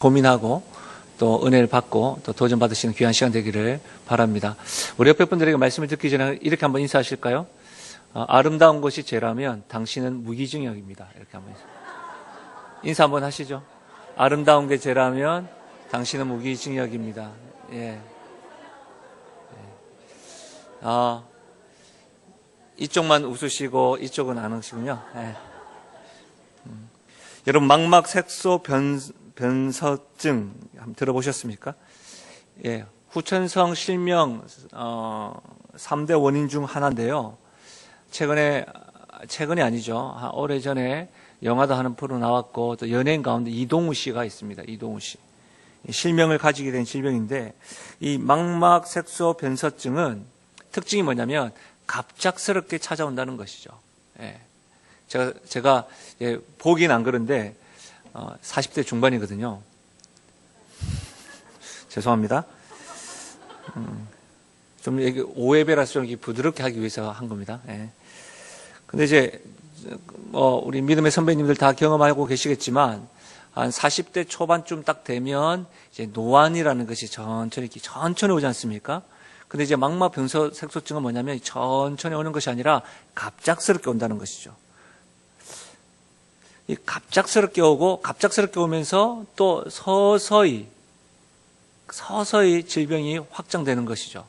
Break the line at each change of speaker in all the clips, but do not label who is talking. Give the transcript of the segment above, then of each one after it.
고민하고 또 은혜를 받고 또 도전 받으시는 귀한 시간 되기를 바랍니다. 우리 옆에 분들에게 말씀을 듣기 전에 이렇게 한번 인사하실까요? 아름다운 것이 죄라면 당신은 무기징역입니다. 이렇게 한번 인사 한번 하시죠. 아름다운 게 죄라면 당신은 무기징역입니다. 예. 이쪽만 웃으시고 이쪽은 안 웃으시군요. 예. 여러분 망막 색소 변서증 한번 들어보셨습니까? 예. 후천성 실명 3대 원인 중 하나인데요. 최근에 아니죠. 오래전에 영화도 하는 프로 나왔고 또 연예인 가운데 이동우 씨가 있습니다. 이동우 씨. 실명을 가지게 된 질병인데 이 망막 색소 변서증은 특징이 뭐냐면 갑작스럽게 찾아온다는 것이죠. 예. 제가 보긴 안 그런데 40대 중반이거든요. 죄송합니다. 좀 오해배라서 좀 부드럽게 하기 위해서 한 겁니다. 예. 근데 이제 우리 믿음의 선배님들 다 경험하고 계시겠지만 한 40대 초반쯤 딱 되면 이제 노안이라는 것이 천천히 오지 않습니까? 근데 이제 망막 변서색소증은 뭐냐면 천천히 오는 것이 아니라 갑작스럽게 온다는 것이죠. 이 갑작스럽게 오면서 또 서서히 질병이 확장되는 것이죠.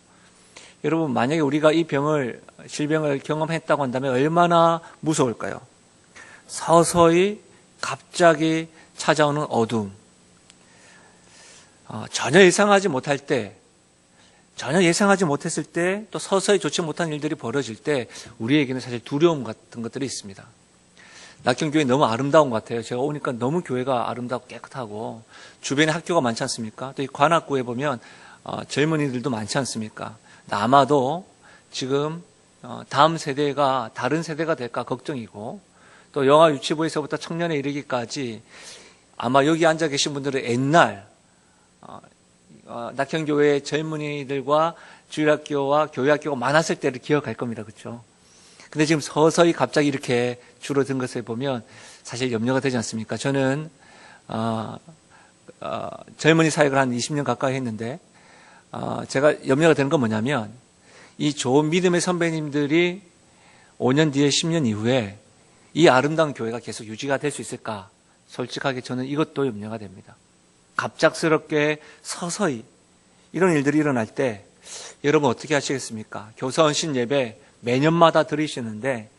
여러분 만약에 우리가 이 질병을 경험했다고 한다면 얼마나 무서울까요? 서서히 갑자기 찾아오는 어둠, 전혀 예상하지 못했을 때 또 서서히 좋지 못한 일들이 벌어질 때 우리에게는 사실 두려움 같은 것들이 있습니다. 낙경교회 너무 아름다운 것 같아요. 제가 오니까 너무 교회가 아름답고 깨끗하고 주변에 학교가 많지 않습니까? 또 이 관악구에 보면 젊은이들도 많지 않습니까? 아마도 지금 다음 세대가 다른 세대가 될까 걱정이고 또 영아 유치부에서부터 청년에 이르기까지 아마 여기 앉아 계신 분들은 옛날 낙현교회의 젊은이들과 주일학교와 교회학교가 많았을 때를 기억할 겁니다. 그렇죠? 근데 지금 서서히 갑자기 이렇게 줄어든 것을 보면 사실 염려가 되지 않습니까? 저는 젊은이 사역을 한 20년 가까이 했는데 제가 염려가 되는 건 뭐냐면 이 좋은 믿음의 선배님들이 5년 뒤에 10년 이후에 이 아름다운 교회가 계속 유지가 될 수 있을까? 솔직하게 저는 이것도 염려가 됩니다. 갑작스럽게 서서히 이런 일들이 일어날 때 여러분 어떻게 하시겠습니까? 교사헌신 예배 매년마다 드리시는데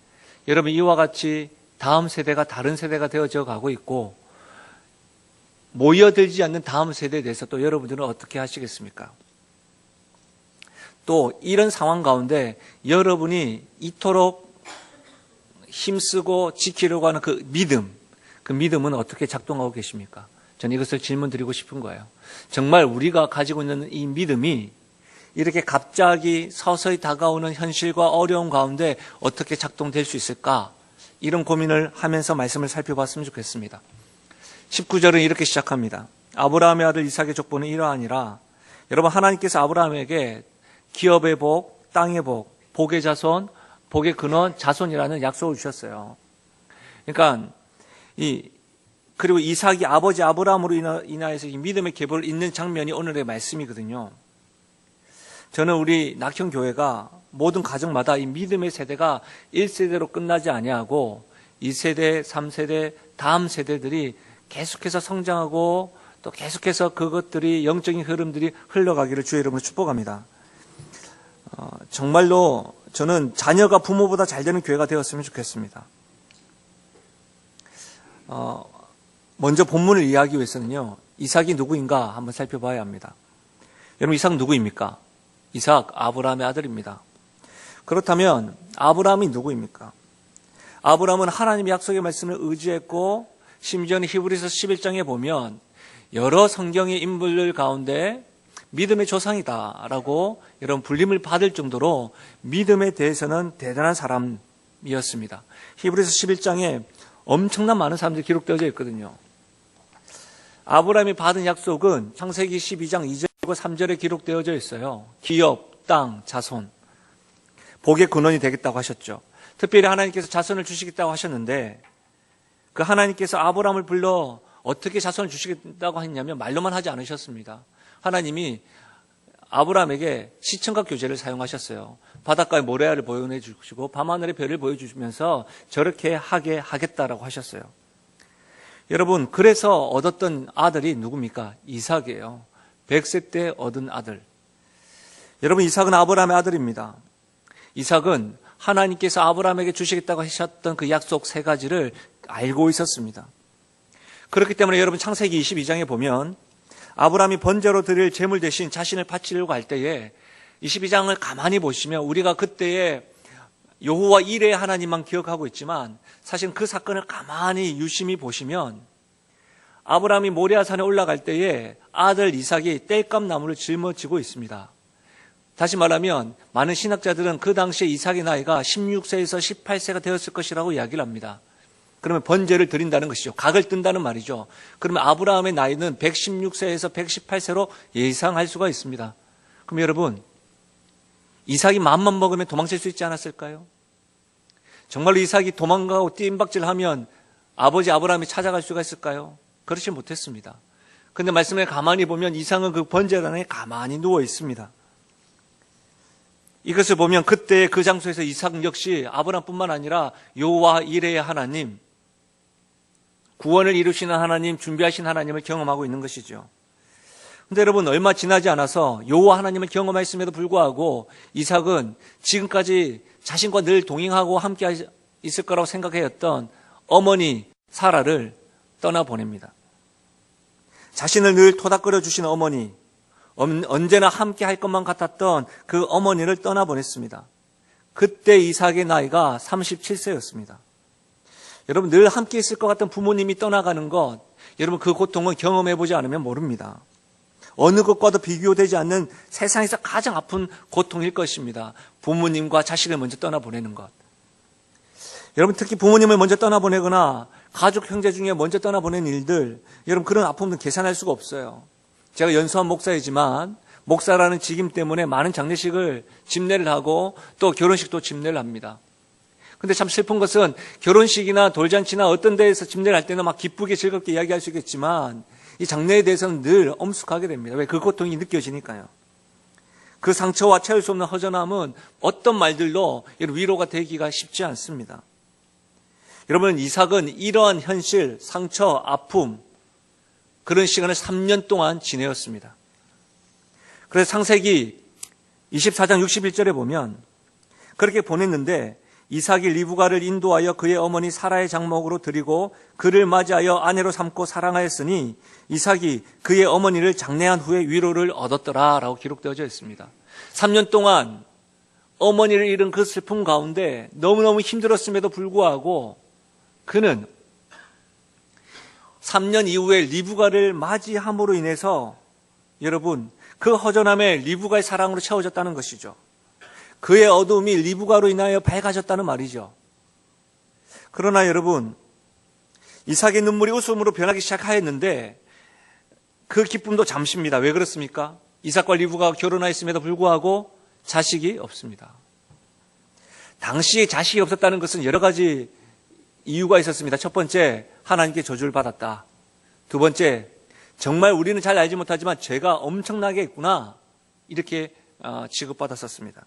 여러분 이와 같이 다음 세대가 다른 세대가 되어져 가고 있고 모여들지 않는 다음 세대에 대해서 또 여러분들은 어떻게 하시겠습니까? 또 이런 상황 가운데 여러분이 이토록 힘쓰고 지키려고 하는 그 믿음은 어떻게 작동하고 계십니까? 저는 이것을 질문 드리고 싶은 거예요. 정말 우리가 가지고 있는 이 믿음이 이렇게 갑자기 서서히 다가오는 현실과 어려움 가운데 어떻게 작동될 수 있을까? 이런 고민을 하면서 말씀을 살펴봤으면 좋겠습니다. 19절은 이렇게 시작합니다. 아브라함의 아들 이삭의 족보는 이러하니라. 여러분 하나님께서 아브라함에게 기업의 복, 땅의 복, 복의 자손, 복의 근원, 자손이라는 약속을 주셨어요. 그러니까 그리고 이삭이 아버지 아브라함으로 인하여서 이 믿음의 계보를 잇는 장면이 오늘의 말씀이거든요. 저는 우리 낙현교회가 모든 가정마다 이 믿음의 세대가 1세대로 끝나지 아니하고 2세대, 3세대, 다음 세대들이 계속해서 성장하고 또 계속해서 그것들이 영적인 흐름들이 흘러가기를 주의 이름으로 축복합니다. 정말로 저는 자녀가 부모보다 잘 되는 교회가 되었으면 좋겠습니다. 먼저 본문을 이해하기 위해서는요, 이삭이 누구인가 한번 살펴봐야 합니다. 여러분, 이삭 누구입니까? 이삭, 아브라함의 아들입니다. 그렇다면 아브라함이 누구입니까? 아브라함은 하나님의 약속의 말씀을 의지했고 심지어는 히브리서 11장에 보면 여러 성경의 인물들 가운데 믿음의 조상이다라고 이런 불림을 받을 정도로 믿음에 대해서는 대단한 사람이었습니다. 히브리서 11장에 엄청난 많은 사람들이 기록되어져 있거든요. 아브라함이 받은 약속은 창세기 12장 2절과 3절에 기록되어져 있어요. 기업, 땅, 자손, 복의 근원이 되겠다고 하셨죠. 특별히 하나님께서 자손을 주시겠다고 하셨는데 그 하나님께서 아브라함을 불러 어떻게 자손을 주시겠다고 했냐면 말로만 하지 않으셨습니다. 하나님이 아브라함에게 시청각 교제를 사용하셨어요. 바닷가에 모래알을 보여주시고 밤하늘의 별을 보여주시면서 저렇게 하게 하겠다라고 하셨어요. 여러분, 그래서 얻었던 아들이 누굽니까? 이삭이에요. 100세 때 얻은 아들. 여러분, 이삭은 아브라함의 아들입니다. 이삭은 하나님께서 아브라함에게 주시겠다고 하셨던 그 약속 3가지를 알고 있었습니다. 그렇기 때문에 여러분, 창세기 22장에 보면 아브라함이 번제로 드릴 제물 대신 자신을 바치려고 할 때에 22장을 가만히 보시면 우리가 그때의 여호와 이레의 하나님만 기억하고 있지만 사실 그 사건을 가만히 유심히 보시면 아브라함이 모리아산에 올라갈 때에 아들 이삭이 땔감 나무를 짊어지고 있습니다. 다시 말하면 많은 신학자들은 그 당시에 이삭의 나이가 16세에서 18세가 되었을 것이라고 이야기를 합니다. 그러면 번제를 드린다는 것이죠. 각을 뜬다는 말이죠. 그러면 아브라함의 나이는 116세에서 118세로 예상할 수가 있습니다. 그럼 여러분, 이삭이 마음만 먹으면 도망칠 수 있지 않았을까요? 정말로 이삭이 도망가고 뜀박질하면 아버지 아브라함이 찾아갈 수가 있을까요? 그렇지 못했습니다. 그런데 말씀에 가만히 보면 이삭은 그 번제단에 가만히 누워 있습니다. 이것을 보면 그때 그 장소에서 이삭 역시 아브라함뿐만 아니라 여호와 이레의 하나님, 구원을 이루시는 하나님, 준비하신 하나님을 경험하고 있는 것이죠. 그런데 여러분, 얼마 지나지 않아서 여호와 하나님을 경험했음에도 불구하고 이삭은 지금까지 자신과 늘 동행하고 함께 있을 거라고 생각했던 어머니 사라를 떠나보냅니다. 자신을 늘 토닥거려 주시는 어머니, 언제나 함께 할 것만 같았던 그 어머니를 떠나보냈습니다. 그때 이삭의 나이가 37세였습니다. 여러분, 늘 함께 있을 것 같던 부모님이 떠나가는 것, 여러분 그 고통은 경험해보지 않으면 모릅니다. 어느 것과도 비교되지 않는 세상에서 가장 아픈 고통일 것입니다. 부모님과 자식을 먼저 떠나보내는 것. 여러분, 특히 부모님을 먼저 떠나보내거나 가족 형제 중에 먼저 떠나보낸 일들, 여러분 그런 아픔은 계산할 수가 없어요. 제가 연수한 목사이지만 목사라는 직임 때문에 많은 장례식을 집례를 하고 또 결혼식도 집례를 합니다. 근데 참 슬픈 것은 결혼식이나 돌잔치나 어떤 데에서 집례를 할 때는 막 기쁘게 즐겁게 이야기할 수 있겠지만 이 장례에 대해서는 늘 엄숙하게 됩니다. 왜? 그 고통이 느껴지니까요. 그 상처와 채울 수 없는 허전함은 어떤 말들로 위로가 되기가 쉽지 않습니다. 여러분, 이삭은 이러한 현실, 상처, 아픔, 그런 시간을 3년 동안 지내었습니다. 그래서 창세기 24장 61절에 보면 그렇게 보냈는데 이삭이 리브가를 인도하여 그의 어머니 사라의 장목으로 드리고 그를 맞이하여 아내로 삼고 사랑하였으니 이삭이 그의 어머니를 장례한 후에 위로를 얻었더라 라고 기록되어져 있습니다. 3년 동안 어머니를 잃은 그 슬픔 가운데 너무너무 힘들었음에도 불구하고 그는 3년 이후에 리브가를 맞이함으로 인해서 여러분 그 허전함에 리브가의 사랑으로 채워졌다는 것이죠. 그의 어두움이 리브가로 인하여 밝아졌다는 말이죠. 그러나 여러분, 이삭의 눈물이 웃음으로 변하기 시작하였는데 그 기쁨도 잠시입니다. 왜 그렇습니까? 이삭과 리브가가 결혼하였음에도 불구하고 자식이 없습니다. 당시에 자식이 없었다는 것은 여러 가지 이유가 있었습니다. 첫 번째, 하나님께 저주를 받았다. 두 번째, 정말 우리는 잘 알지 못하지만 죄가 엄청나게 했구나. 이렇게 취급받았었습니다.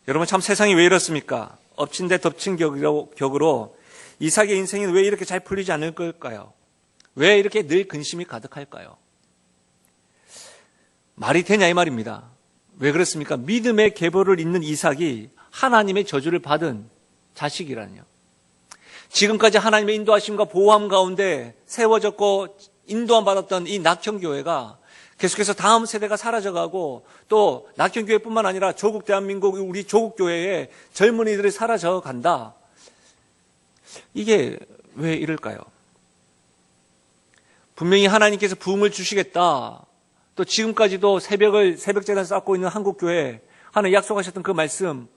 여러분, 참 세상이 왜 이렇습니까? 엎친 데 덮친 격으로 이삭의 인생이 왜 이렇게 잘 풀리지 않을 걸까요? 왜 이렇게 늘 근심이 가득할까요? 말이 되냐 이 말입니다. 왜 그렇습니까? 믿음의 계보를 잇는 이삭이 하나님의 저주를 받은 자식이라니요. 지금까지 하나님의 인도하심과 보호함 가운데 세워졌고 인도함 받았던 이 낙형교회가 계속해서 다음 세대가 사라져가고 또 낙형교회뿐만 아니라 조국 대한민국 우리 조국교회의 젊은이들이 사라져간다. 이게 왜 이럴까요? 분명히 하나님께서 부흥을 주시겠다. 또 지금까지도 새벽제단 쌓고 있는 한국교회 하나님 약속하셨던 그 말씀,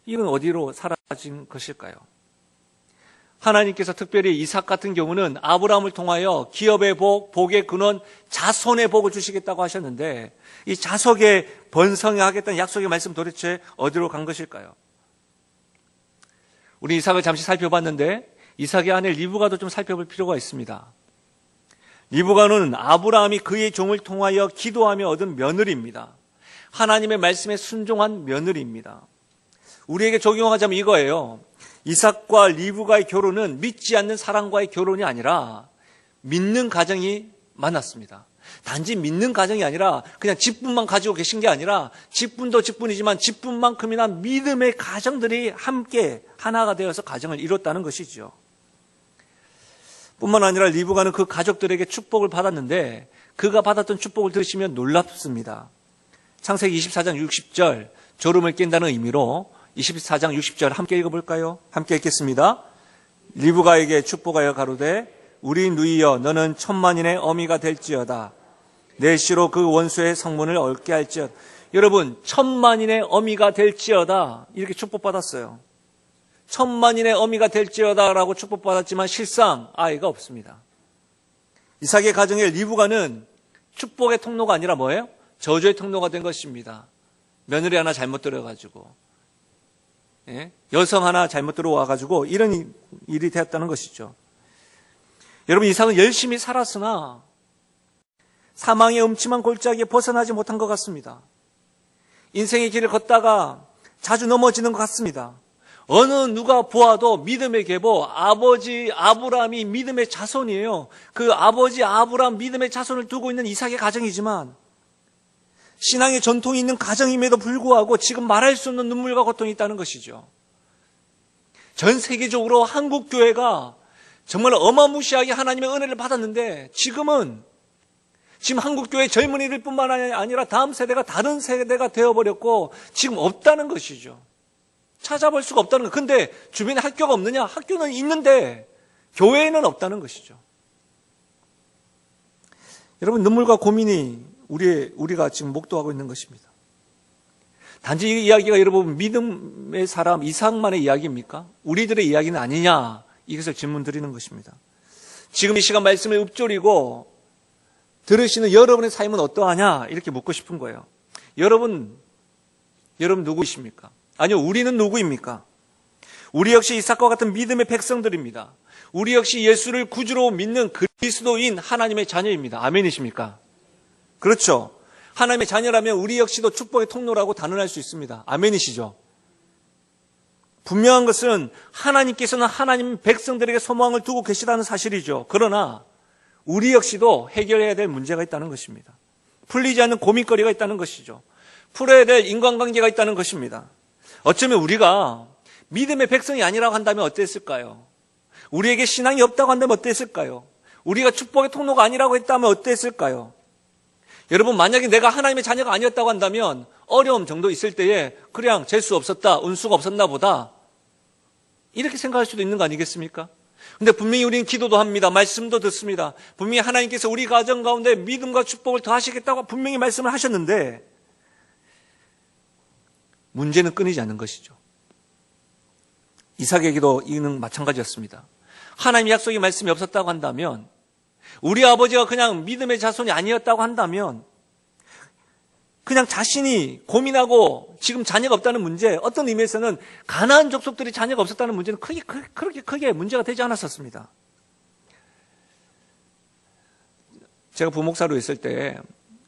이건 어디로 사라진 것일까요? 하나님께서 특별히 이삭 같은 경우는 아브라함을 통하여 기업의 복, 복의 근원, 자손의 복을 주시겠다고 하셨는데 이 자석에 번성하겠다는 약속의 말씀 도대체 어디로 간 것일까요? 우리 이삭을 잠시 살펴봤는데 이삭의 아내 리브가도 좀 살펴볼 필요가 있습니다. 리브가는 아브라함이 그의 종을 통하여 기도하며 얻은 며느리입니다. 하나님의 말씀에 순종한 며느리입니다. 우리에게 적용하자면 이거예요. 이삭과 리브가의 결혼은 믿지 않는 사람과의 결혼이 아니라 믿는 가정이 만났습니다. 단지 믿는 가정이 아니라 그냥 직분만 가지고 계신 게 아니라 직분도 직분이지만 직분만큼이나 믿음의 가정들이 함께 하나가 되어서 가정을 이뤘다는 것이죠. 뿐만 아니라 리브가는 그 가족들에게 축복을 받았는데 그가 받았던 축복을 들으시면 놀랍습니다. 창세기 24장 60절 졸음을 깬다는 의미로 24장 60절 함께 읽어볼까요? 함께 읽겠습니다. 리브가에게 축복하여 가로되 우리 누이여 너는 천만인의 어미가 될지어다. 내 씨로 그 원수의 성문을 얽게 할지어다. 여러분, 천만인의 어미가 될지어다 이렇게 축복받았어요. 천만인의 어미가 될지어다 라고 축복받았지만 실상 아이가 없습니다. 이삭의 가정에 리브가는 축복의 통로가 아니라 뭐예요? 저주의 통로가 된 것입니다. 며느리 하나 잘못 들어가지고, 여성 하나 잘못 들어와가지고 이런 일이 되었다는 것이죠. 여러분, 이삭은 열심히 살았으나 사망의 음침한 골짜기에 벗어나지 못한 것 같습니다. 인생의 길을 걷다가 자주 넘어지는 것 같습니다. 어느 누가 보아도 믿음의 계보, 아버지 아브라함이 믿음의 자손이에요. 그 아버지 아브라함 믿음의 자손을 두고 있는 이삭의 가정이지만 신앙의 전통이 있는 가정임에도 불구하고 지금 말할 수 없는 눈물과 고통이 있다는 것이죠. 전 세계적으로 한국 교회가 정말 어마무시하게 하나님의 은혜를 받았는데 지금 한국 교회 젊은이들 뿐만 아니라 다음 세대가 다른 세대가 되어버렸고 지금 없다는 것이죠. 찾아볼 수가 없다는 것. 근데 주변에 학교가 없느냐? 학교는 있는데 교회에는 없다는 것이죠. 여러분, 눈물과 고민이 우리가 지금 목도하고 있는 것입니다. 단지 이 이야기가 여러분 믿음의 사람 이삭만의 이야기입니까? 우리들의 이야기는 아니냐? 이것을 질문 드리는 것입니다. 지금 이 시간 말씀을 읊조리고 들으시는 여러분의 삶은 어떠하냐? 이렇게 묻고 싶은 거예요. 여러분 누구이십니까? 아니요, 우리는 누구입니까? 우리 역시 이삭과 같은 믿음의 백성들입니다. 우리 역시 예수를 구주로 믿는 그리스도인 하나님의 자녀입니다. 아멘이십니까? 그렇죠. 하나님의 자녀라면 우리 역시도 축복의 통로라고 단언할 수 있습니다. 아멘이시죠? 분명한 것은 하나님께서는 하나님 백성들에게 소망을 두고 계시다는 사실이죠. 그러나 우리 역시도 해결해야 될 문제가 있다는 것입니다. 풀리지 않는 고민거리가 있다는 것이죠. 풀어야 될 인간관계가 있다는 것입니다. 어쩌면 우리가 믿음의 백성이 아니라고 한다면 어땠을까요? 우리에게 신앙이 없다고 한다면 어땠을까요? 우리가 축복의 통로가 아니라고 했다면 어땠을까요? 여러분, 만약에 내가 하나님의 자녀가 아니었다고 한다면 어려움 정도 있을 때에 그냥 재수 없었다, 운수가 없었나 보다 이렇게 생각할 수도 있는 거 아니겠습니까? 근데 분명히 우리는 기도도 합니다. 말씀도 듣습니다. 분명히 하나님께서 우리 가정 가운데 믿음과 축복을 더하시겠다고 분명히 말씀을 하셨는데 문제는 끊이지 않는 것이죠. 이삭에게도 이는 마찬가지였습니다. 하나님의 약속의 말씀이 없었다고 한다면, 우리 아버지가 그냥 믿음의 자손이 아니었다고 한다면, 그냥 자신이 고민하고 지금 자녀가 없다는 문제, 어떤 의미에서는 가나안 족속들이 자녀가 없었다는 문제는 그렇게 크게 문제가 되지 않았었습니다. 제가 부목사로 있을 때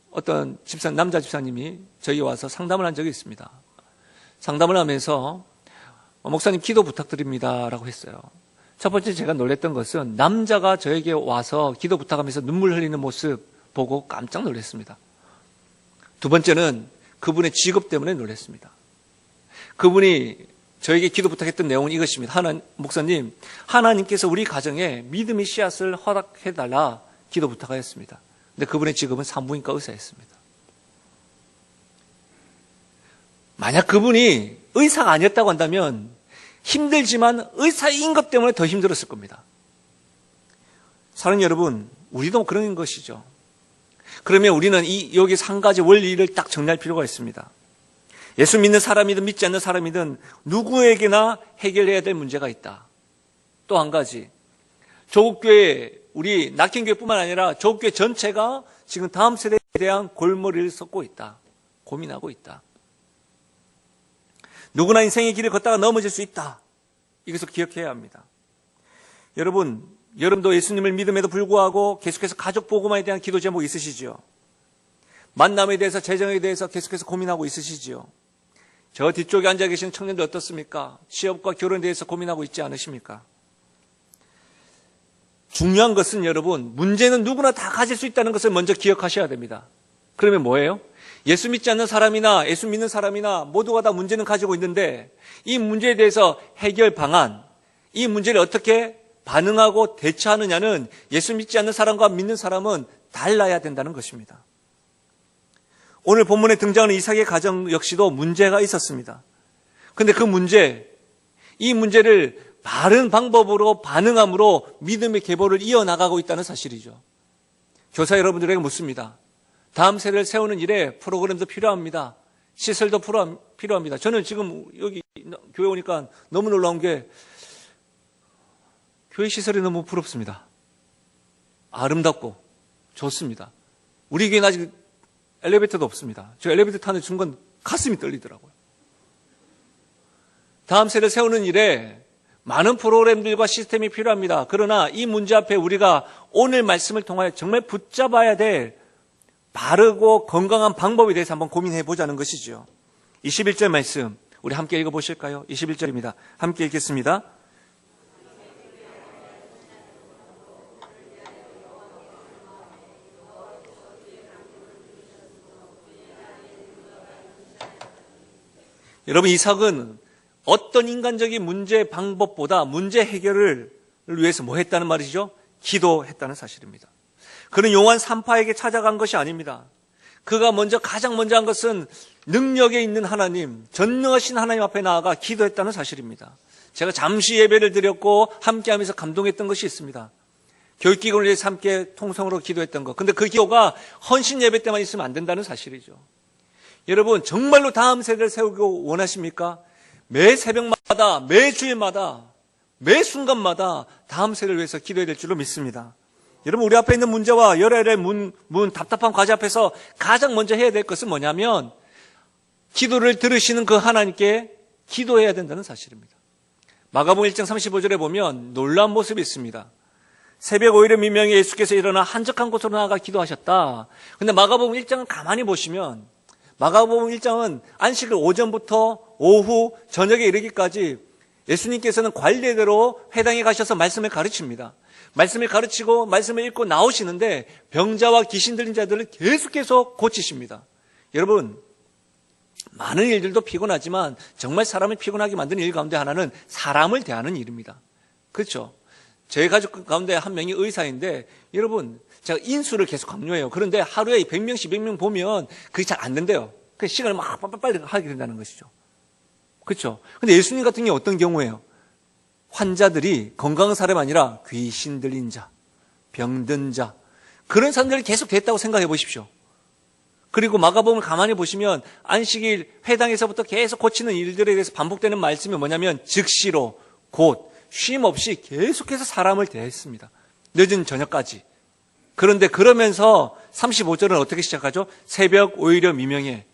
어떤 남자 집사님이 저희 와서 상담을 한 적이 있습니다. 상담을 하면서 목사님 기도 부탁드립니다라고 했어요. 첫 번째 제가 놀랐던 것은 남자가 저에게 와서 기도 부탁하면서 눈물 흘리는 모습 보고 깜짝 놀랐습니다. 두 번째는 그분의 직업 때문에 놀랐습니다. 그분이 저에게 기도 부탁했던 내용은 이것입니다. 목사님, 하나님께서 우리 가정에 믿음의 씨앗을 허락해달라 기도 부탁하였습니다. 근데 그분의 직업은 산부인과 의사였습니다. 만약 그분이 의사가 아니었다고 한다면 힘들지만 의사인 것 때문에 더 힘들었을 겁니다. 사랑하는 여러분, 우리도 그런 것이죠. 그러면 우리는 여기서 한 가지 원리를 딱 정리할 필요가 있습니다. 예수 믿는 사람이든 믿지 않는 사람이든 누구에게나 해결해야 될 문제가 있다. 또 한 가지, 조국교회, 우리 낙현교회뿐만 아니라 조국교회 전체가 지금 다음 세대에 대한 골머리를 썩고 있다. 고민하고 있다. 누구나 인생의 길을 걷다가 넘어질 수 있다. 이것을 기억해야 합니다. 여러분, 여러분도 예수님을 믿음에도 불구하고 계속해서 가족 보고만에 대한 기도 제목 있으시지요? 만남에 대해서, 재정에 대해서 계속해서 고민하고 있으시지요? 저 뒤쪽에 앉아 계시는 청년들 어떻습니까? 취업과 결혼에 대해서 고민하고 있지 않으십니까? 중요한 것은 여러분, 문제는 누구나 다 가질 수 있다는 것을 먼저 기억하셔야 됩니다. 그러면 뭐예요? 예수 믿지 않는 사람이나 예수 믿는 사람이나 모두가 다 문제는 가지고 있는데 이 문제에 대해서 해결 방안, 이 문제를 어떻게 반응하고 대처하느냐는 예수 믿지 않는 사람과 믿는 사람은 달라야 된다는 것입니다. 오늘 본문에 등장하는 이삭의 가정 역시도 문제가 있었습니다. 그런데 그 문제, 이 문제를 바른 방법으로 반응함으로 믿음의 계보를 이어나가고 있다는 사실이죠. 교사 여러분들에게 묻습니다. 다음 세대를 세우는 일에 프로그램도 필요합니다. 시설도 필요합니다. 저는 지금 여기 교회 오니까 너무 놀라운 게 교회 시설이 너무 부럽습니다. 아름답고 좋습니다. 우리 교회는 아직 엘리베이터도 없습니다. 저 엘리베이터 타는 순간 가슴이 떨리더라고요. 다음 세대를 세우는 일에 많은 프로그램들과 시스템이 필요합니다. 그러나 이 문제 앞에 우리가 오늘 말씀을 통하여 정말 붙잡아야 될 바르고 건강한 방법에 대해서 한번 고민해 보자는 것이죠. 21절 말씀 우리 함께 읽어보실까요? 21절입니다. 함께 읽겠습니다. 여러분, 이삭은 어떤 인간적인 문제 방법보다 문제 해결을 위해서 뭐 했다는 말이죠? 기도했다는 사실입니다. 그는 용한 산파에게 찾아간 것이 아닙니다. 그가 가장 먼저 한 것은 능력에 있는 하나님, 전능하신 하나님 앞에 나아가 기도했다는 사실입니다. 제가 잠시 예배를 드렸고 함께하면서 감동했던 것이 있습니다. 교육기관을 위해서 함께 통성으로 기도했던 것. 근데 그 기도가 헌신 예배 때만 있으면 안 된다는 사실이죠. 여러분, 정말로 다음 세대를 세우기 원하십니까? 매 새벽마다, 매 주일마다, 매 순간마다 다음 세대를 위해서 기도해야 될 줄로 믿습니다. 여러분, 우리 앞에 있는 문제와 열애의 답답한 과제 앞에서 가장 먼저 해야 될 것은 뭐냐면 기도를 들으시는 그 하나님께 기도해야 된다는 사실입니다. 마가복음 1장 35절에 보면 놀라운 모습이 있습니다. 새벽 5일의 민명에 예수께서 일어나 한적한 곳으로 나아가 기도하셨다. 근데 마가복음 1장을 가만히 보시면 마가복음 1장은 안식일 오전부터 오후 저녁에 이르기까지 예수님께서는 관례대로 회당에 가셔서 말씀을 가르칩니다. 말씀을 가르치고 말씀을 읽고 나오시는데 병자와 귀신 들린 자들을 계속해서 고치십니다. 여러분, 많은 일들도 피곤하지만 정말 사람을 피곤하게 만드는 일 가운데 하나는 사람을 대하는 일입니다. 그렇죠? 저희 가족 가운데 한 명이 의사인데 여러분, 제가 인수를 계속 강요해요. 그런데 하루에 100명씩 100명 보면 그게 잘 안 된대요. 그 시간을 막 빨리 하게 된다는 것이죠. 그렇죠? 근데 예수님 같은 경우 어떤 경우예요? 환자들이 건강한 사람이 아니라 귀신 들린 자, 병든 자, 그런 사람들이 계속 됐다고 생각해 보십시오. 그리고 마가복음을 가만히 보시면 안식일 회당에서부터 계속 고치는 일들에 대해서 반복되는 말씀이 뭐냐면 즉시로 곧 쉼 없이 계속해서 사람을 대했습니다. 늦은 저녁까지. 그런데 그러면서 35절은 어떻게 시작하죠? 새벽 5일여 미명에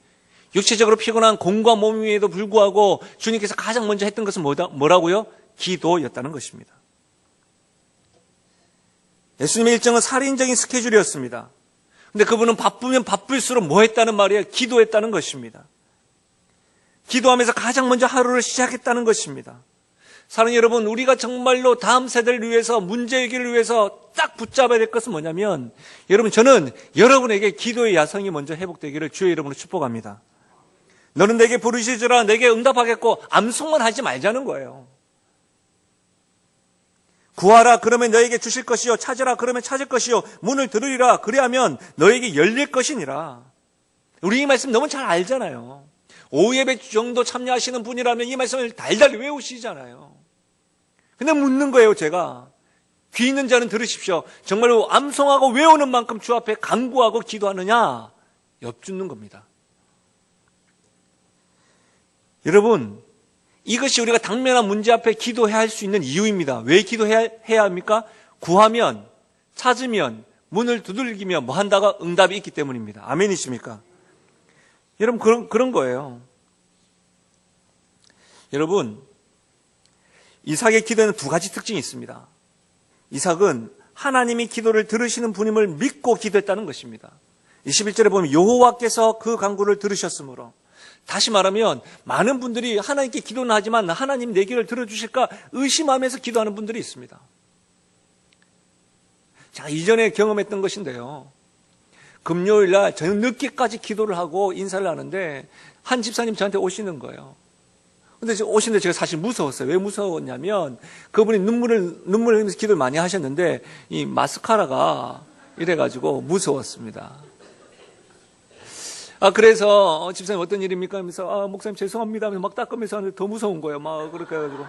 육체적으로 피곤한 공과 몸임에도 불구하고 주님께서 가장 먼저 했던 것은 뭐라고요? 기도였다는 것입니다. 예수님의 일정은 살인적인 스케줄이었습니다. 근데 그분은 바쁘면 바쁠수록 뭐 했다는 말이에요? 기도했다는 것입니다. 기도하면서 가장 먼저 하루를 시작했다는 것입니다. 사랑하는 여러분, 우리가 정말로 다음 세대를 위해서 문제 해결을 위해서 딱 붙잡아야 될 것은 뭐냐면 여러분, 저는 여러분에게 기도의 야성이 먼저 회복되기를 주의 이름으로 축복합니다. 너는 내게 부르시리라 내게 응답하겠고 암송만 하지 말자는 거예요. 구하라 그러면 너에게 주실 것이요 찾으라 그러면 찾을 것이요 문을 들으리라 그리하면 너에게 열릴 것이니라. 우리 이 말씀 너무 잘 알잖아요. 오후 예배 정도 참여하시는 분이라면 이 말씀을 달달 외우시잖아요. 근데 묻는 거예요. 제가 귀 있는 자는 들으십시오. 정말로 암송하고 외우는 만큼 주 앞에 간구하고 기도하느냐? 엿듣는 겁니다. 여러분, 이것이 우리가 당면한 문제 앞에 기도해야 할 수 있는 이유입니다. 왜 기도해야 합니까? 구하면, 찾으면, 문을 두들기며 뭐 한다가 응답이 있기 때문입니다. 아멘이십니까? 여러분, 그런 거예요. 여러분, 이삭의 기도에는 두 가지 특징이 있습니다. 이삭은 하나님이 기도를 들으시는 분임을 믿고 기도했다는 것입니다. 21절에 보면 여호와께서 그 간구를 들으셨으므로, 다시 말하면 많은 분들이 하나님께 기도는 하지만 하나님 내 기도를 들어주실까 의심하면서 기도하는 분들이 있습니다. 자, 이전에 경험했던 것인데요. 금요일 날 저녁 늦게까지 기도를 하고 인사를 하는데 한 집사님 저한테 오시는 거예요. 근데 오시는데 제가 사실 무서웠어요. 왜 무서웠냐면 그분이 눈물을 흘리면서 기도를 많이 하셨는데 이 마스카라가 이래가지고 무서웠습니다. 그래서 집사님 어떤 일입니까? 하면서 목사님 죄송합니다 하면서 막 닦으면서 하는데 더 무서운 거예요. 막 그렇게 해가지고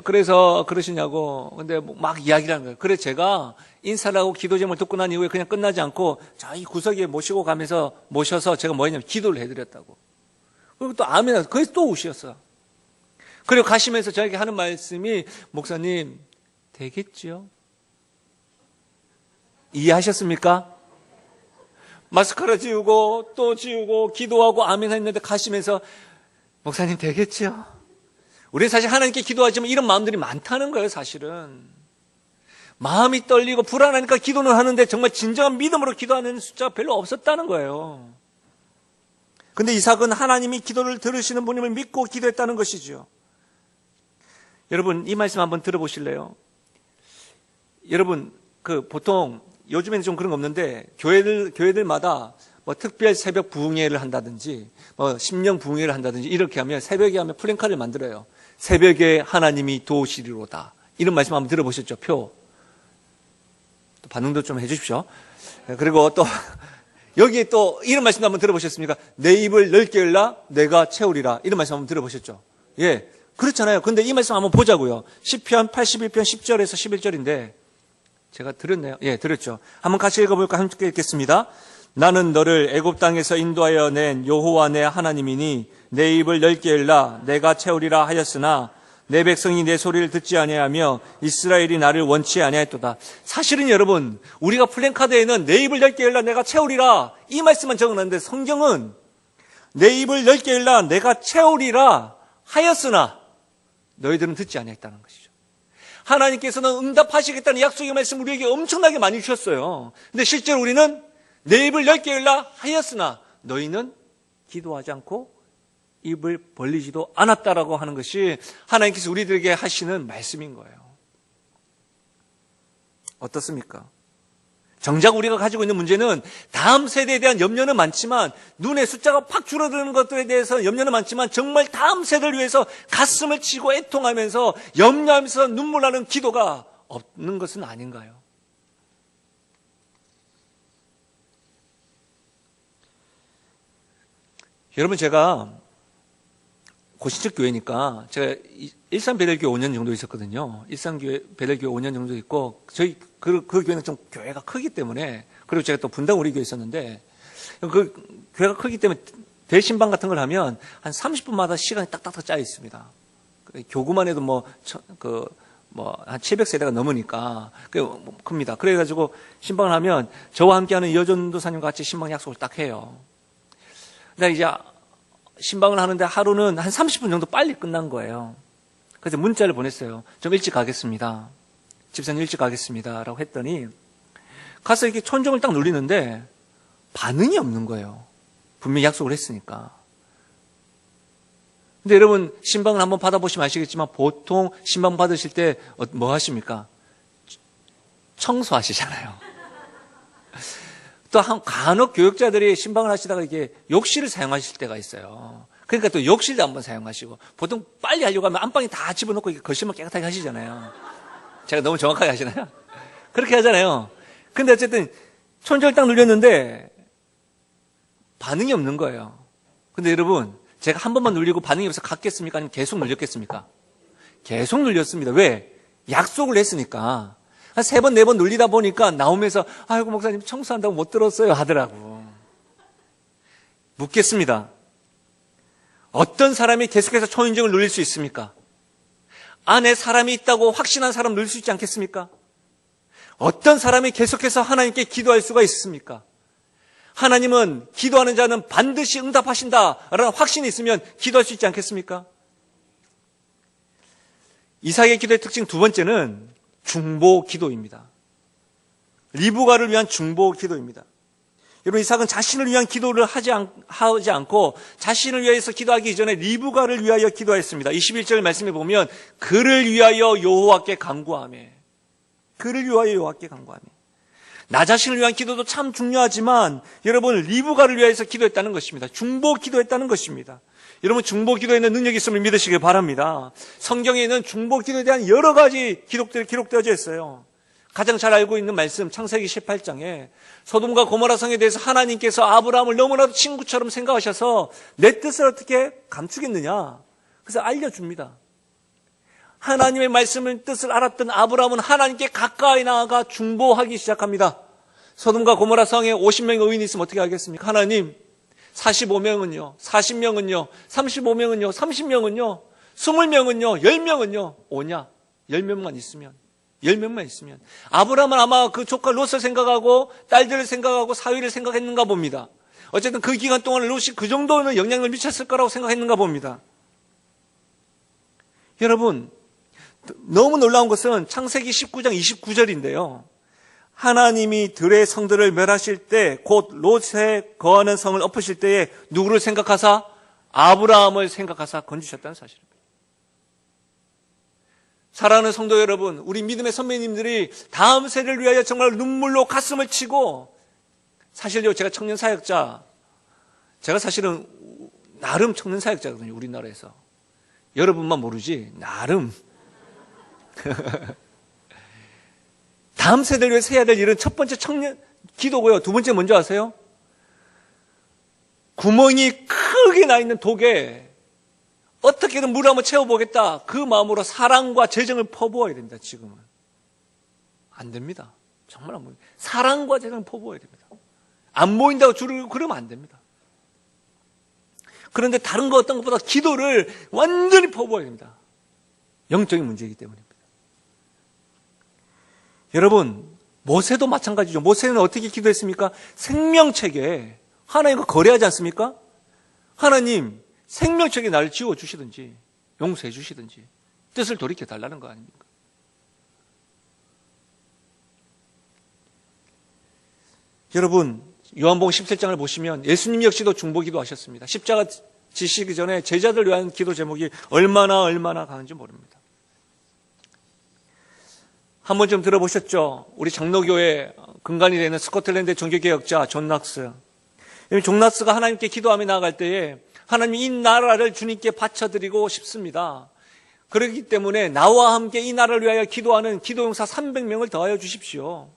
그래서 그러시냐고. 근데 막 이야기를 하는 거예요. 그래서 제가 인사를 하고 기도 제목을 듣고 난 이후에 그냥 끝나지 않고 저희 구석에 모셔서 제가 뭐 했냐면 기도를 해드렸다고. 그리고 또 아멘, 거기서 또 우셨어요. 그리고 가시면서 저에게 하는 말씀이, 목사님 되겠죠? 이해하셨습니까? 마스카라 지우고 또 지우고 기도하고 아멘 했는데 가시면서 목사님 되겠죠? 우리는 사실 하나님께 기도하지만 이런 마음들이 많다는 거예요. 사실은 마음이 떨리고 불안하니까 기도는 하는데 정말 진정한 믿음으로 기도하는 숫자가 별로 없었다는 거예요. 근데 이삭은 하나님이 기도를 들으시는 분임을 믿고 기도했다는 것이죠. 여러분, 이 말씀 한번 들어보실래요? 여러분, 보통 요즘에는 좀 그런 거 없는데 교회들마다 뭐 특별 새벽 부흥회를 한다든지 뭐 심령 부흥회를 한다든지 이렇게 하면 새벽에 하면 플랜카드를 만들어요. 새벽에 하나님이 도우시리로다. 이런 말씀 한번 들어보셨죠? 표. 또 반응도 좀 해주십시오. 그리고 또 여기에 또 이런 말씀도 한번 들어보셨습니까? 내 입을 넓게 열라 내가 채우리라. 이런 말씀 한번 들어보셨죠? 예, 그렇잖아요. 근데 이 말씀 한번 보자고요. 시편 81편 10절에서 11절인데 제가 들었나요? 예, 들었죠. 한번 같이 읽어볼까? 함께 읽겠습니다. 나는 너를 애굽 땅에서 인도하여 낸 여호와 내 하나님이니 내 입을 넓게 열라 내가 채우리라 하였으나 내 백성이 내 소리를 듣지 아니하며 이스라엘이 나를 원치 아니하였도다. 사실은 여러분, 우리가 플랜카드에는 내 입을 넓게 열라 내가 채우리라 이 말씀만 적어놨는데 성경은 내 입을 넓게 열라 내가 채우리라 하였으나 너희들은 듣지 아니했다는 것이죠. 하나님께서는 응답하시겠다는 약속의 말씀 우리에게 엄청나게 많이 주셨어요. 근데 실제로 우리는 내 입을 넓게 열라 하였으나 너희는 기도하지 않고 입을 벌리지도 않았다라고 하는 것이 하나님께서 우리들에게 하시는 말씀인 거예요. 어떻습니까? 정작 우리가 가지고 있는 문제는 다음 세대에 대한 염려는 많지만 눈에 숫자가 팍 줄어드는 것들에 대해서 염려는 많지만 정말 다음 세대를 위해서 가슴을 치고 애통하면서 염려하면서 눈물 나는 기도가 없는 것은 아닌가요? 여러분, 제가 고신적 교회니까 제가 일산 베델교회 5년 정도 있었거든요. 일산 베델교회 5년 정도 있고 저희 그 교회는 좀 교회가 크기 때문에, 그리고 제가 또 분당 우리 교회 있었는데 그 교회가 크기 때문에 대신방 같은 걸 하면 한 30분마다 시간이 딱딱딱 짜여 있습니다. 교구만 해도 한 700세대가 넘으니까 큽니다. 그래가지고 신방을 하면 저와 함께하는 여전도사님과 같이 신방 약속을 딱 해요. 근데 이제 신방을 하는데 하루는 한 30분 정도 빨리 끝난 거예요. 그래서 문자를 보냈어요. 좀 일찍 가겠습니다. 집사님 일찍 가겠습니다. 라고 했더니 가서 이렇게 천정을 딱 누리는데 반응이 없는 거예요. 분명히 약속을 했으니까. 근데 여러분, 신방을 한번 받아보시면 아시겠지만 보통 신방 받으실 때 뭐 하십니까? 청소하시잖아요. 또 간혹 교육자들이 신방을 하시다가 이게 욕실을 사용하실 때가 있어요. 그러니까 또 욕실도 한번 사용하시고, 보통 빨리 하려고 하면 안방에 다 집어넣고 거실만 깨끗하게 하시잖아요. 제가 너무 정확하게 하시나요? 그렇게 하잖아요. 근데 어쨌든 천정을 딱 눌렸는데 반응이 없는 거예요. 근데 여러분, 제가 한 번만 눌리고 반응이 없어서 갔겠습니까? 아니면 계속 눌렸겠습니까? 계속 눌렸습니다. 왜? 약속을 했으니까. 한 3번, 4번 눌리다 보니까 나오면서 아이고 목사님 청소한다고 못 들었어요 하더라고. 묻겠습니다. 어떤 사람이 계속해서 초인종을 눌릴 수 있습니까? 안에 사람이 있다고 확신한 사람 눌릴 수 있지 않겠습니까? 어떤 사람이 계속해서 하나님께 기도할 수가 있습니까? 하나님은 기도하는 자는 반드시 응답하신다라는 확신이 있으면 기도할 수 있지 않겠습니까? 이삭의 기도의 특징 두 번째는 중보 기도입니다. 리브가를 위한 중보 기도입니다. 여러분, 이삭은 자신을 위한 기도를 하지 않고 자신을 위해서 기도하기 이전에 리브가를 위하여 기도했습니다. 21절 말씀에 보면 그를 위하여 여호와께 간구하며, 그를 위하여 여호와께 간구하며. 나 자신을 위한 기도도 참 중요하지만 여러분, 리브가를 위해서 기도했다는 것입니다. 중보 기도했다는 것입니다. 여러분, 중보 기도에는 능력이 있음을 믿으시길 바랍니다. 성경에는 중보 기도에 대한 여러 가지 기록들이 기록되어져 있어요. 가장 잘 알고 있는 말씀, 창세기 18장에 소돔과 고모라 성에 대해서 하나님께서 아브라함을 너무나도 친구처럼 생각하셔서 내 뜻을 어떻게 감추겠느냐, 그래서 알려줍니다. 하나님의 말씀을 뜻을 알았던 아브라함은 하나님께 가까이 나아가 중보하기 시작합니다. 소돔과 고모라 성에 50명의 의인이 있으면 어떻게 하겠습니까? 하나님, 45명은요, 40명은요, 35명은요, 30명은요, 20명은요, 10명은요, 오냐? 10명만 있으면. 10명만 있으면. 아브라함은 아마 그 조카 롯을 생각하고 딸들을 생각하고 사위를 생각했는가 봅니다. 어쨌든 그 기간 동안 롯이 그 정도는 영향을 미쳤을 거라고 생각했는가 봅니다. 여러분, 너무 놀라운 것은 창세기 19장 29절인데요. 하나님이 들의 성들을 멸하실 때, 곧 롯에 거하는 성을 엎으실 때에 누구를 생각하사? 아브라함을 생각하사 건지셨다는 사실입니다. 사랑하는 성도 여러분, 우리 믿음의 선배님들이 다음 세대를 위하여 정말 눈물로 가슴을 치고, 사실요, 제가 청년 사역자, 제가 사실은 나름 청년 사역자거든요, 우리나라에서. 여러분만 모르지, 나름. 다음 세대를 위해서 해야 될 일은 첫 번째 청년 기도고요. 두 번째 뭔지 아세요? 구멍이 크게 나 있는 독에 어떻게든 물 한번 채워보겠다, 그 마음으로 사랑과 재정을 퍼부어야 됩니다. 지금은 안 됩니다. 정말 안 보입니다. 사랑과 재정을 퍼부어야 됩니다. 안 보인다고 줄을 그러면 안 됩니다. 그런데 다른 거 어떤 것보다 기도를 완전히 퍼부어야 됩니다. 영적인 문제이기 때문입니다. 여러분, 모세도 마찬가지죠. 모세는 어떻게 기도했습니까? 생명책에 하나님과 거래하지 않습니까? 하나님, 생명책에 나를 지워주시든지 용서해 주시든지 뜻을 돌이켜달라는 거 아닙니까? 여러분, 요한복음 17장을 보시면 예수님 역시도 중보기도 하셨습니다. 십자가 지시기 전에 제자들 위한 기도 제목이 얼마나 강한지 모릅니다. 한 번쯤 들어보셨죠? 우리 장로교회 근간이 되는 스코틀랜드 종교개혁자 존 낙스. 존 낙스가 하나님께 기도하며 나아갈 때에 하나님, 이 나라를 주님께 바쳐드리고 싶습니다. 그렇기 때문에 나와 함께 이 나라를 위하여 기도하는 기도용사 300명을 더하여 주십시오.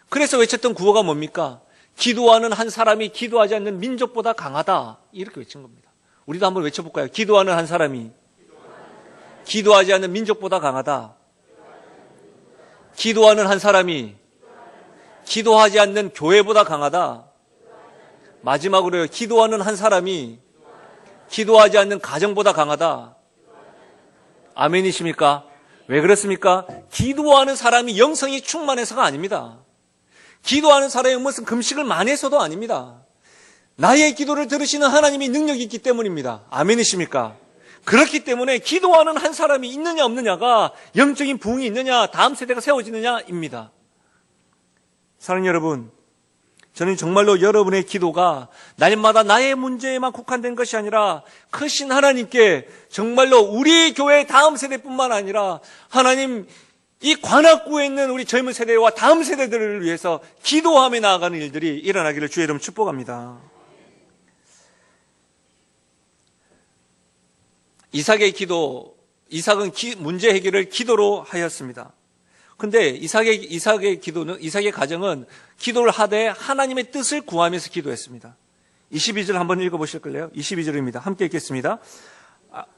그래서 외쳤던 구호가 뭡니까? 기도하는 한 사람이 기도하지 않는 민족보다 강하다, 이렇게 외친 겁니다. 우리도 한번 외쳐볼까요? 기도하는 한 사람이 기도하지 않는 민족보다 강하다. 기도하는 한 사람이 기도하지 않는 교회보다 강하다. 마지막으로요, 기도하는 한 사람이 기도하지 않는 가정보다 강하다. 아멘이십니까? 왜 그렇습니까? 기도하는 사람이 영성이 충만해서가 아닙니다. 기도하는 사람이 무슨 금식을 많이 해서도 아닙니다. 나의 기도를 들으시는 하나님이 능력이 있기 때문입니다. 아멘이십니까? 그렇기 때문에 기도하는 한 사람이 있느냐 없느냐가 영적인 부흥이 있느냐, 다음 세대가 세워지느냐입니다. 사랑하는 여러분, 저는 정말로 여러분의 기도가 날마다 나의 문제에만 국한된 것이 아니라 크신 하나님께 정말로 우리 교회의 다음 세대뿐만 아니라 하나님, 이 관악구에 있는 우리 젊은 세대와 다음 세대들을 위해서 기도하며 나아가는 일들이 일어나기를 주의 이름 축복합니다. 이삭은 문제 해결을 기도로 하였습니다. 근데 이삭의 가정은 기도를 하되 하나님의 뜻을 구하면서 기도했습니다. 22절 한번 읽어보실까요? 22절입니다. 함께 읽겠습니다.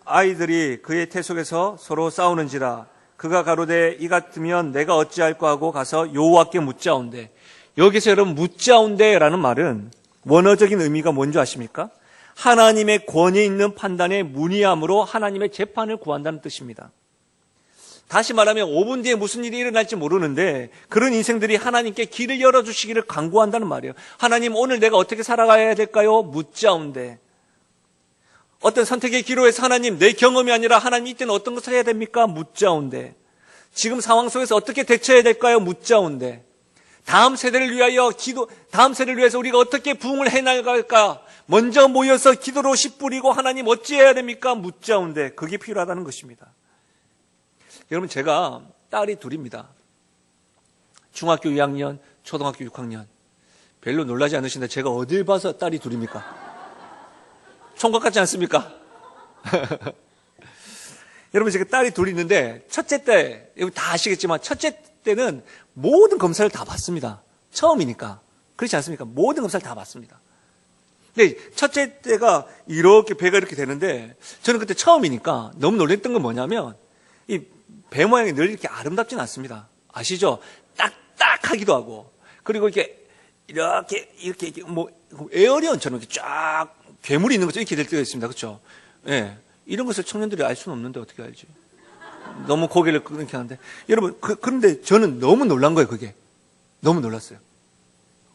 아이들이 그의 태 속에서 서로 싸우는지라 그가 가로되 이 같으면 내가 어찌할까 하고 가서 여호와께 묻자온대. 여기서 여러분, 묻자온대라는 말은 원어적인 의미가 뭔지 아십니까? 하나님의 권위 있는 판단에 문의함으로 하나님의 재판을 구한다는 뜻입니다. 다시 말하면 5분 뒤에 무슨 일이 일어날지 모르는데 그런 인생들이 하나님께 길을 열어주시기를 간구한다는 말이에요. 하나님, 오늘 내가 어떻게 살아가야 될까요? 묻자온대. 어떤 선택의 기로에서 하나님, 내 경험이 아니라 하나님, 이때는 어떤 것을 해야 됩니까? 묻자온대. 지금 상황 속에서 어떻게 대처해야 될까요? 묻자온데. 다음 세대를 위해서 우리가 어떻게 부흥을 해나갈까? 먼저 모여서 기도로 씨 뿌리고 하나님 어찌해야 됩니까? 묻자온데. 그게 필요하다는 것입니다. 여러분, 제가 딸이 둘입니다. 중학교 2학년, 초등학교 6학년. 별로 놀라지 않으신데 제가 어딜 봐서 딸이 둘입니까? 총각 같지 않습니까? 여러분, 제가 딸이 둘이 있는데 첫째 때, 여러분 다 아시겠지만 첫째 때는 모든 검사를 다 받습니다. 처음이니까. 그렇지 않습니까? 모든 검사를 다 받습니다. 근데 첫째 때가 이렇게 배가 이렇게 되는데 저는 그때 처음이니까 너무 놀랬던 건 뭐냐면 이 배 모양이 늘 이렇게 아름답진 않습니다. 아시죠? 딱딱하기도 하고 그리고 이렇게 뭐 에어리언처럼 이렇게 쫙 괴물이 있는 것처럼 이렇게 될 때가 있습니다. 그렇죠? 예. 이런 것을 청년들이 알 수는 없는데 어떻게 알지? 너무 고개를 그렇게 하는데 여러분 그런데 저는 너무 놀란 거예요. 그게 너무 놀랐어요.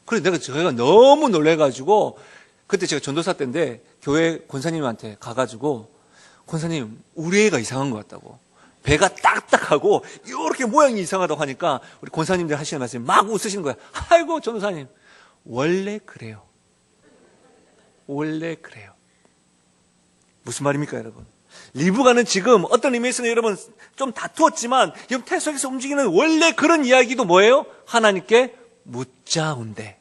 그래서 제가 너무 놀래가지고 그때 제가 전도사 때인데 교회 권사님한테 가가지고 권사님 우리 애가 이상한 것 같다고 배가 딱딱하고 이렇게 모양이 이상하다고 하니까 우리 권사님들 하시는 말씀이 막 웃으시는 거예요. 아이고 전도사님 원래 그래요. 원래 그래요. 무슨 말입니까 여러분? 리브가는 지금 어떤 의미에서는 여러분 좀 다투었지만 여러분 태 속에서 움직이는 원래 그런 이야기도 뭐예요? 하나님께 묻자온데.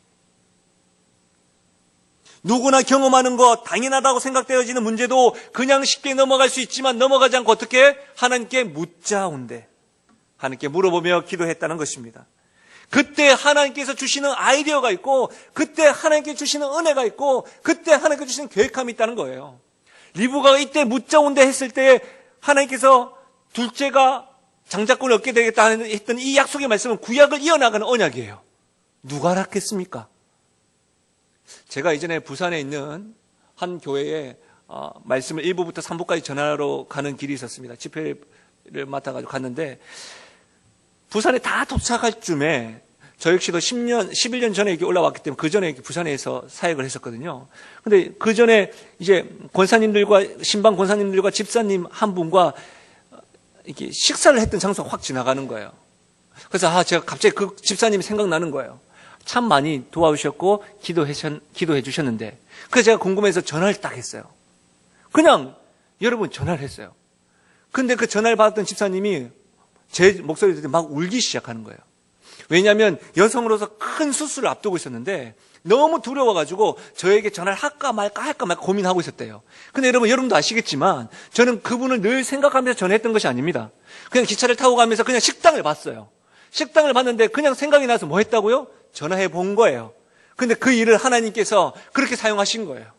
누구나 경험하는 것, 당연하다고 생각되어지는 문제도 그냥 쉽게 넘어갈 수 있지만 넘어가지 않고 어떻게? 하나님께 묻자온데. 하나님께 물어보며 기도했다는 것입니다. 그때 하나님께서 주시는 아이디어가 있고 그때 하나님께 주시는 은혜가 있고 그때 하나님께 주시는 계획함이 있다는 거예요. 리브가가 이때 묻자온데 했을 때 하나님께서 둘째가 장자권을 얻게 되겠다 했던 이 약속의 말씀은 구약을 이어나가는 언약이에요. 누가 알았겠습니까? 제가 이전에 부산에 있는 한 교회에 말씀을 1부부터 3부까지 전하러 가는 길이 있었습니다. 집회를 맡아가지고 갔는데 부산에 다 도착할 쯤에 저 역시도 11년 전에 이렇게 올라왔기 때문에 그 전에 부산에서 사역을 했었거든요. 근데 그 전에 이제 권사님들과, 신방 권사님들과 집사님 한 분과 이렇게 식사를 했던 장소가 확 지나가는 거예요. 그래서 제가 갑자기 그 집사님이 생각나는 거예요. 참 많이 도와주셨고 기도해 주셨는데 그래서 제가 궁금해서 전화를 딱 했어요. 그냥 여러분 전화를 했어요. 근데 그 전화를 받았던 집사님이 제 목소리를 듣고 막 울기 시작하는 거예요. 왜냐하면 여성으로서 큰 수술을 앞두고 있었는데 너무 두려워가지고 저에게 전화를 할까 말까 고민하고 있었대요. 근데 여러분도 아시겠지만 저는 그분을 늘 생각하면서 전화했던 것이 아닙니다. 그냥 기차를 타고 가면서 그냥 식당을 봤어요. 식당을 봤는데 그냥 생각이 나서 뭐 했다고요? 전화해 본 거예요. 근데 그 일을 하나님께서 그렇게 사용하신 거예요.